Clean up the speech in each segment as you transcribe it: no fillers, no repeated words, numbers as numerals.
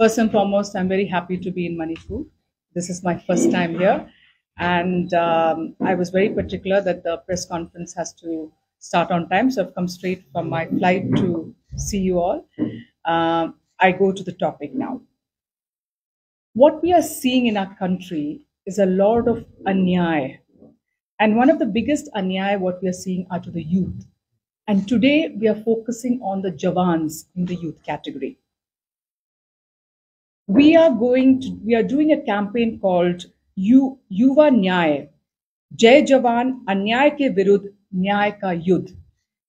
First and foremost, I'm very happy to be in Manipur. This is my first time here, and I was very particular that the press conference has to start on time, so I've come straight from my flight to see you all. I go to the topic now. What we are seeing in our country is a lot of anyay, and one of the biggest anyay what we are seeing are to the youth. And today we are focusing on the Jawans in the youth category. We are doing a campaign called Yuva Nyay, Jai Jawan Anyay ke Virudh Nyay ka Yudh.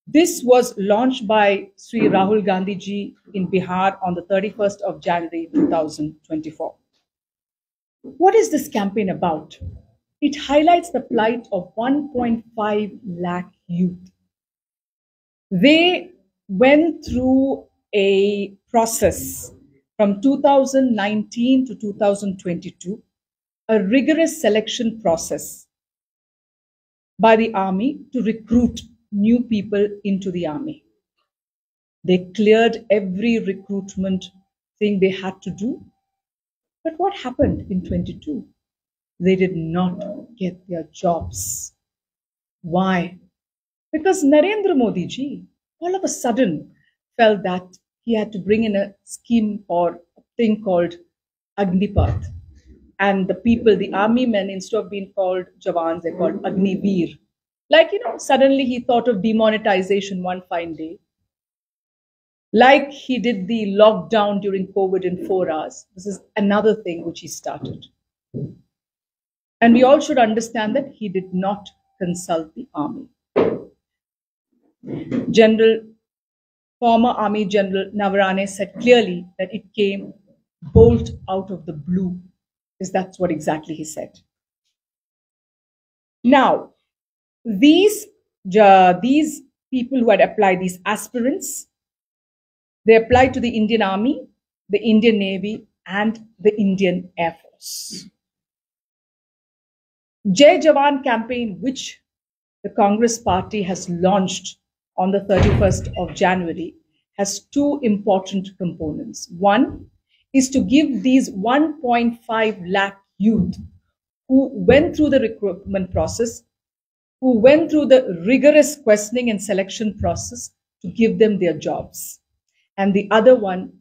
This was launched by Sri Rahul Gandhi ji in Bihar on the 31st of January 2024. What is this campaign about? It highlights the plight of 1.5 lakh youth. They went through a process from 2019 to 2022, a rigorous selection process by the army to recruit new people into the army. They cleared every recruitment thing they had to do. But what happened in 22? They did not get their jobs. Why? Because Narendra Modi ji all of a sudden felt that he had to bring in a scheme or a thing called Agnipath. And the people, the army men, instead of being called Jawans, they're called Agniveer. Like, suddenly he thought of demonetization one fine day. Like he did the lockdown during COVID in 4 hours. This is another thing which he started. And we all should understand that he did not consult the army. Former Army General Navarane said clearly that it came bolt out of the blue. That's what exactly he said. Now, these people who had applied, these aspirants, they applied to the Indian Army, the Indian Navy, and the Indian Air Force. Jai Jawan campaign, which the Congress party has launched on the 31st of January, has two important components. One is to give these 1.5 lakh youth who went through the recruitment process, who went through the rigorous questioning and selection process, to give them their jobs. And the other one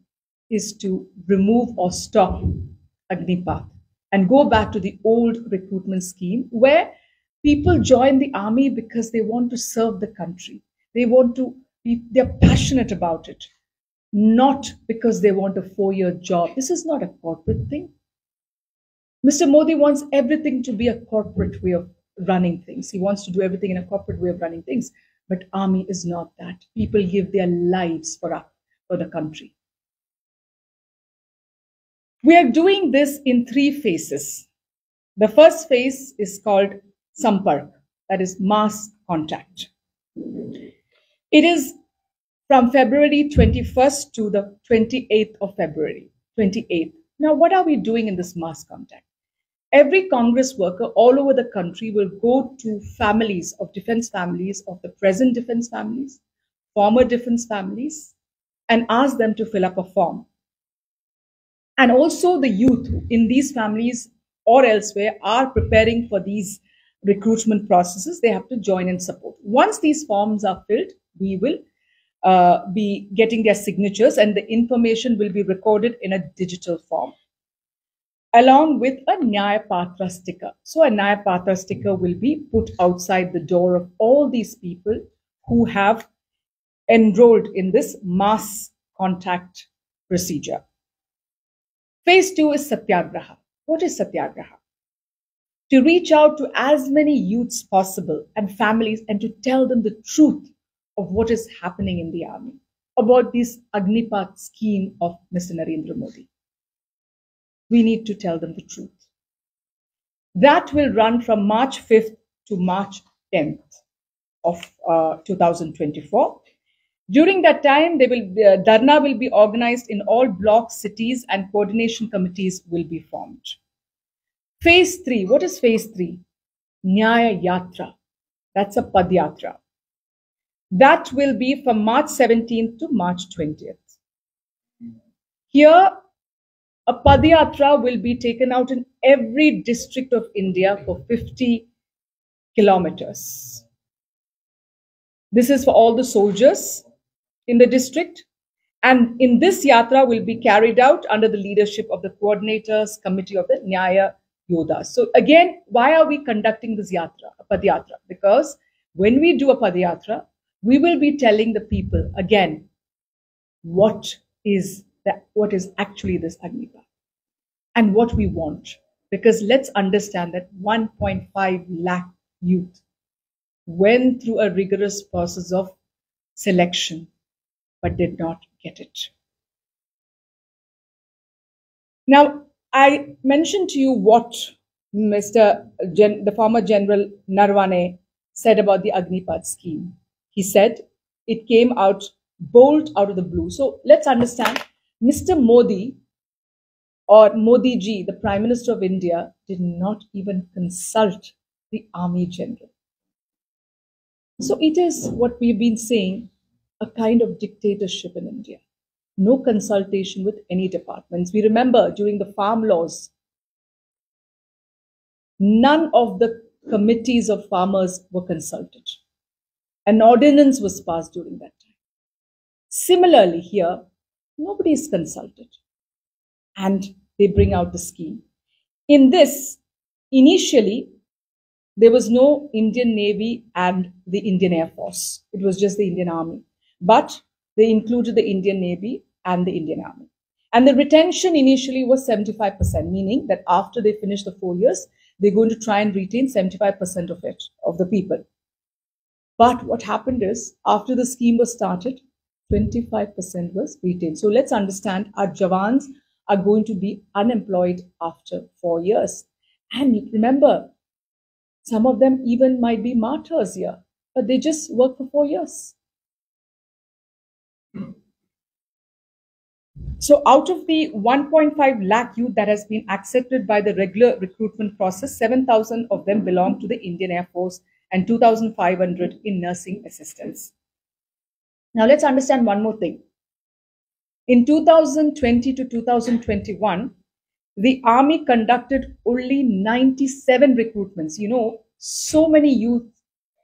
is to remove or stop Agnipath and go back to the old recruitment scheme where people join the army because they want to serve the country. They're passionate about it, not because they want a 4-year job. This is not a corporate thing. Mr. Modi wants everything to be a corporate way of running things. He wants to do everything in a corporate way of running things. But army is not that. People give their lives for the country. We are doing this in 3 phases. The first phase is called Sampark, that is mass contact. It is from February 21st to the 28th of February, 28th. Now, what are we doing in this mass contact? Every Congress worker all over the country will go to families of defense families, of the present defense families, former defense families, and ask them to fill up a form. And also the youth in these families or elsewhere are preparing for these recruitment processes. They have to join and support. Once these forms are filled, we will be getting their signatures and the information will be recorded in a digital form along with a Nyaya Patra sticker. So a Nyaya Patra sticker will be put outside the door of all these people who have enrolled in this mass contact procedure. Phase 2 is Satyagraha. What is Satyagraha? To reach out to as many youths possible and families and to tell them the truth of what is happening in the army, about this Agnipath scheme of Mr. Narendra Modi. We need to tell them the truth. That will run from March 5th to March 10th of 2024. During that time, Dharna will be organized in all blocks, cities, and coordination committees will be formed. Phase 3, what is phase 3? Nyaya Yatra. That's a Padyatra. That will be from March 17th to March 20th. Here, a Padayatra will be taken out in every district of India for 50 kilometers. This is for all the soldiers in the district. And in this yatra will be carried out under the leadership of the coordinators committee of the Nyaya Yodhas. So again, why are we conducting this yatra, a Padayatra? Because when we do a Padayatra, we will be telling the people again what is actually this Agnipath and what we want. Because let's understand that 1.5 lakh youth went through a rigorous process of selection but did not get it. Now, I mentioned to you what the former General Narwane said about the Agnipath scheme. He said it came out bolt out of the blue. So let's understand, Mr. Modi or Modi ji, the Prime Minister of India, did not even consult the Army General. So it is what we've been saying, a kind of dictatorship in India. No consultation with any departments. We remember during the farm laws, none of the committees of farmers were consulted. An ordinance was passed during that time. Similarly here, nobody is consulted. And they bring out the scheme. In this, initially, there was no Indian Navy and the Indian Air Force. It was just the Indian Army. But they included the Indian Navy and the Indian Army. And the retention initially was 75%, meaning that after they finish the 4 years, they're going to try and retain 75% of it, of the people. But what happened is, after the scheme was started, 25% was retained. So let's understand, our Jawans are going to be unemployed after 4 years. And remember, some of them even might be martyrs here, but they just work for 4 years. So out of the 1.5 lakh youth that has been accepted by the regular recruitment process, 7,000 of them belong to the Indian Air Force and 2,500 in nursing assistants. Now let's understand one more thing. In 2020 to 2021, the Army conducted only 97 recruitments. You know, so many youth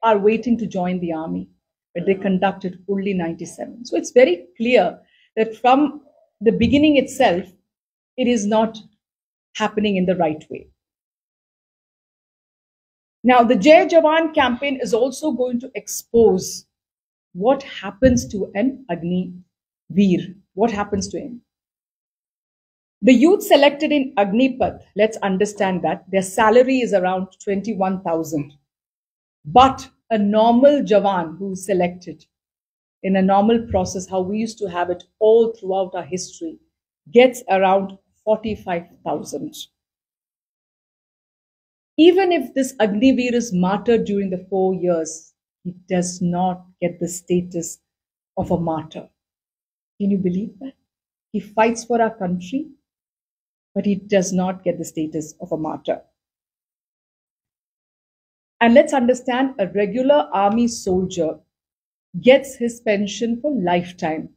are waiting to join the Army, but they conducted only 97. So it's very clear that from the beginning itself, it is not happening in the right way. Now, the Jai Jawan campaign is also going to expose what happens to an Agniveer. What happens to him? The youth selected in Agnipath, let's understand that their salary is around 21,000. But a normal Jawan who is selected in a normal process, how we used to have it all throughout our history, gets around 45,000. Even if this Agniveer is martyred during the 4 years, he does not get the status of a martyr. Can you believe that? He fights for our country, but he does not get the status of a martyr. And let's understand, a regular army soldier gets his pension for lifetime,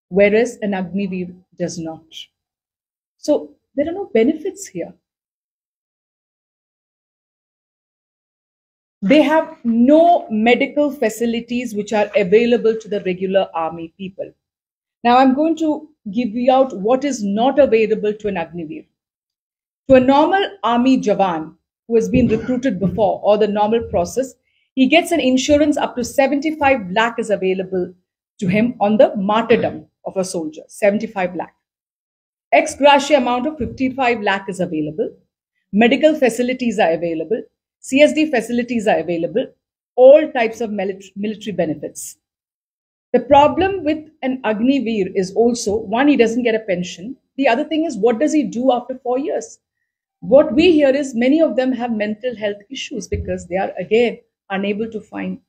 whereas an Agniveer does not. So there are no benefits here. They have no medical facilities which are available to the regular army people. Now I'm going to give you out what is not available to an Agniveer. To a normal army Jawan who has been recruited before, or the normal process, he gets an insurance up to 75 lakh is available to him on the martyrdom of a soldier, 75 lakh. Ex gratia amount of 55 lakh is available. Medical facilities are available. CSD facilities are available. All types of military benefits. The problem with an Agniveer is also, one, he doesn't get a pension. The other thing is, what does he do after 4 years? What we hear is many of them have mental health issues because they are, again, unable to find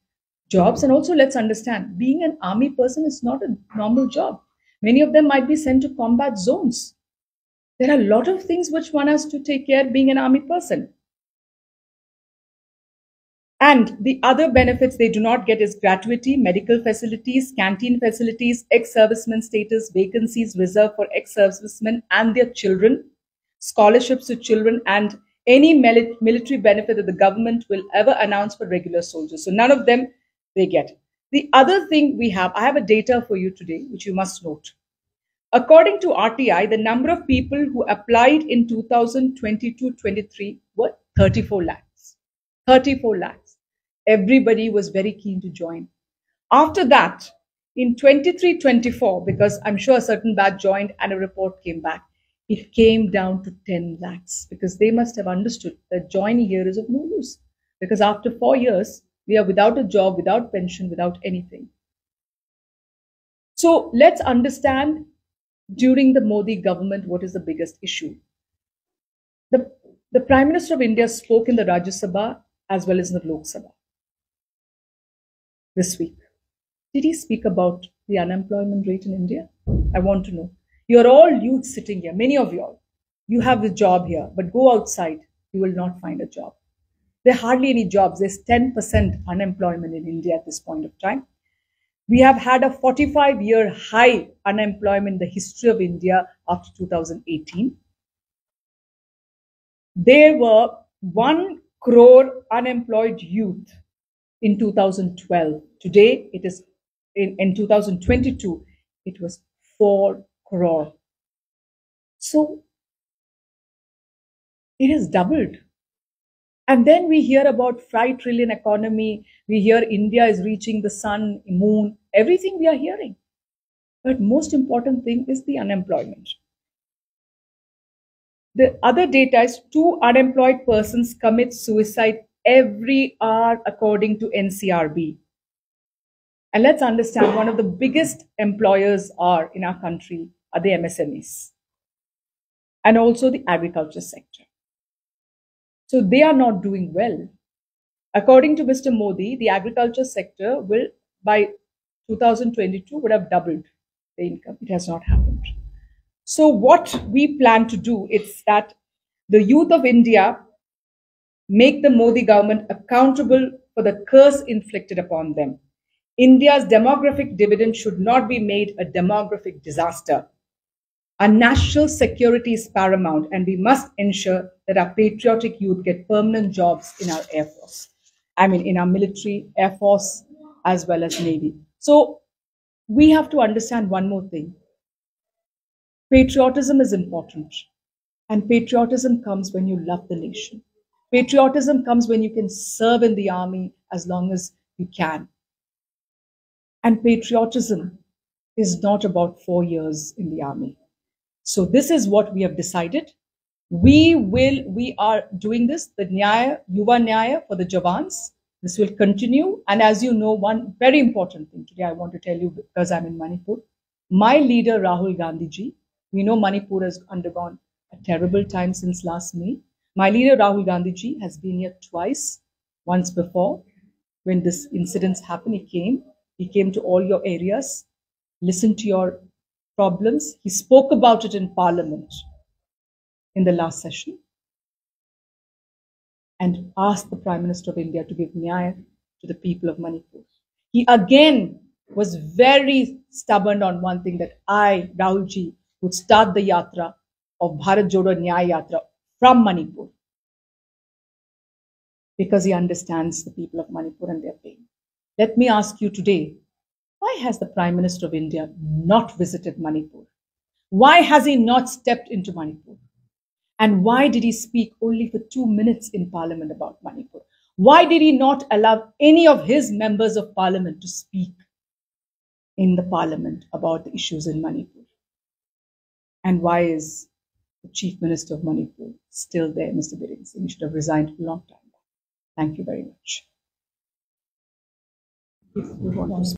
jobs. And also, let's understand, being an army person is not a normal job. Many of them might be sent to combat zones. There are a lot of things which one has to take care of being an army person. And the other benefits they do not get is gratuity, medical facilities, canteen facilities, ex-servicemen status, vacancies reserved for ex-servicemen and their children, scholarships to children, and any military benefit that the government will ever announce for regular soldiers. So none of them they get. The other thing I have a data for you today, which you must note. According to RTI, the number of people who applied in 2022-23 were 34 lakhs. 34 lakhs. Everybody was very keen to join. After that, in 23-24, because I'm sure a certain batch joined and a report came back, it came down to 10 lakhs because they must have understood that joining here is of no use. Because after 4 years, we are without a job, without pension, without anything. So let's understand during the Modi government what is the biggest issue. The Prime Minister of India spoke in the Rajya Sabha as well as in the Lok Sabha this week. Did he speak about the unemployment rate in India? I want to know. You're all youth sitting here, many of you all. You have the job here, but go outside, you will not find a job. There are hardly any jobs. There's 10% unemployment in India at this point of time. We have had a 45-year high unemployment in the history of India after 2018. There were 1 crore unemployed youth in 2012. Today, it is in 2022, it was 4 crore. So it has doubled. And then we hear about 5 trillion economy. We hear India is reaching the sun, moon, everything we are hearing. But most important thing is the unemployment. The other data is 2 unemployed persons commit suicide every hour according to NCRB. And let's understand, one of the biggest employers in our country are the MSMEs and also the agriculture sector. So they are not doing well. According to Mr. Modi, the agriculture sector will, by 2022, would have doubled the income. It has not happened. So what we plan to do is that the youth of India make the Modi government accountable for the curse inflicted upon them. India's demographic dividend should not be made a demographic disaster. Our national security is paramount, and we must ensure that our patriotic youth get permanent jobs in our Air Force. In our military, Air Force, as well as Navy. So we have to understand one more thing. Patriotism is important. And patriotism comes when you love the nation. Patriotism comes when you can serve in the army as long as you can. And patriotism is not about 4 years in the army. So this is what we have decided. We are doing this, the Nyaya, Yuva Nyaya for the Jawans. This will continue. And as you know, one very important thing today I want to tell you, because I'm in Manipur. My leader, Rahul Gandhi ji, we know Manipur has undergone a terrible time since last May. My leader, Rahul Gandhi ji, has been here twice. Once before, when this incidents happened, he came to all your areas, listened to your problems. He spoke about it in Parliament in the last session and asked the Prime Minister of India to give Nyaya to the people of Manipur. He again was very stubborn on one thing, that I, Rahulji, would start the yatra of Bharat Jodo Nyaya Yatra from Manipur, because he understands the people of Manipur and their pain. Let me ask you today, why has the Prime Minister of India not visited Manipur? Why has he not stepped into Manipur? And why did he speak only for 2 minutes in Parliament about Manipur? Why did he not allow any of his members of Parliament to speak in the Parliament about the issues in Manipur? And why is the Chief Minister of Manipur still there, Mr. Biren Singh? He should have resigned a long time back. Thank you very much. If you want to